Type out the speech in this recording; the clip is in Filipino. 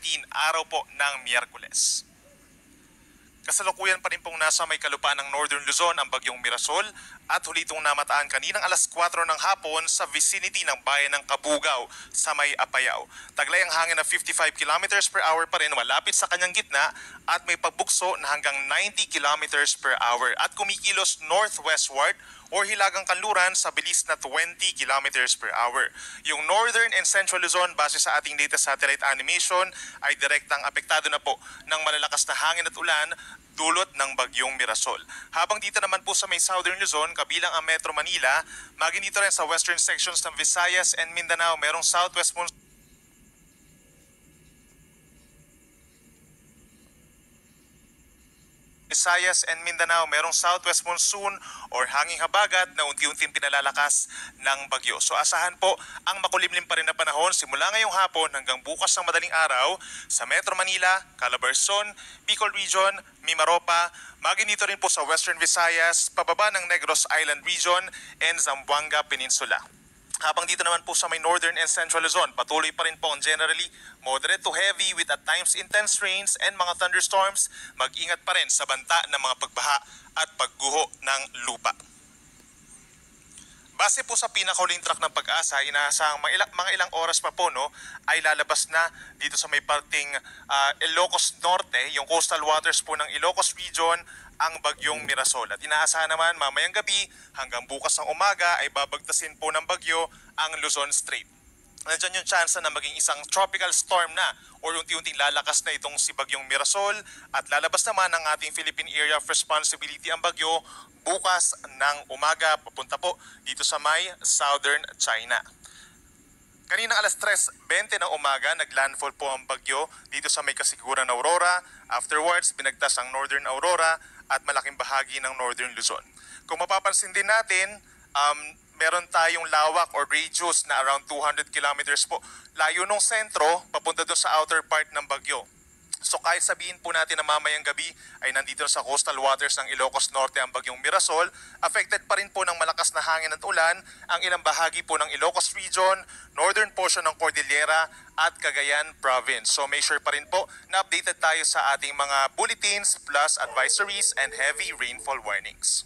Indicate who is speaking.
Speaker 1: 17, araw po ng Miyerkules. Kasalukuyan pa rin pong nasa may kalupaan ng Northern Luzon ang bagyong Mirasol at huli itong namataan kaninang alas 4 ng hapon sa vicinity ng bayan ng Kabugao sa may Apayao. Taglay ang hangin na 55 km per hour pa rin malapit sa kanyang gitna at may pagbukso na hanggang 90 km per hour at kumikilos northwestward or hilagang kanluran sa bilis na 20 km per hour. Yung Northern and Central Luzon base sa ating latest satellite animation ay direktang apektado na po ng malalakas na hangin at ulan dulot ng bagyong Mirasol. Habang dito naman po sa may Southern Luzon, kabilang ang Metro Manila, maging dito rin sa western sections ng Visayas and Mindanao, merong southwest monsoon Visayas and Mindanao, merong southwest monsoon or hanging habagat na unti-unting pinalalakas ng bagyo. So asahan po ang makulimlim pa rin na panahon simula ngayong hapon hanggang bukas ng madaling araw sa Metro Manila, Calabarzon, Bicol Region, Mimaropa, maging dito rin po sa Western Visayas, pababa ng Negros Island Region and Zamboanga Peninsula. Habang dito naman po sa may Northern and Central Luzon, patuloy pa rin po ang generally moderate to heavy with at times intense rains and mga thunderstorms. Mag-ingat pa rin sa banta ng mga pagbaha at pagguho ng lupa. Base po sa pinakahuling track ng Pag-asa, inaasahang mga ilang oras pa po ay lalabas na dito sa may parting Ilocos Norte, yung coastal waters po ng Ilocos Region, ang bagyong Mirasol. At inaasahan naman mamayang gabi hanggang bukas ng umaga ay babagtasin po ng bagyo ang Luzon Strait. Nandiyan yung chance na maging isang tropical storm na o unti-unting lalakas na itong si bagyong Mirasol at lalabas naman ang ating Philippine Area of Responsibility ang bagyo bukas ng umaga papunta po dito sa may Southern China. Kanina alas 3:20 ng umaga, naglandfall po ang bagyo dito sa may kasiguran ng Aurora. Afterwards, binagtas ang Northern Aurora at malaking bahagi ng Northern Luzon. Kung mapapansin din natin, meron tayong lawak or radius na around 200 kilometers po. Layo nung sentro, papunta doon sa outer part ng bagyo. So kahit sabihin po natin na mamayang gabi ay nandito sa coastal waters ng Ilocos Norte ang bagyong Mirasol, affected pa rin po ng malakas na hangin at ulan ang ilang bahagi po ng Ilocos Region, northern portion ng Cordillera at Cagayan Province. So make sure pa rin po na updated tayo sa ating mga bulletins plus advisories and heavy rainfall warnings.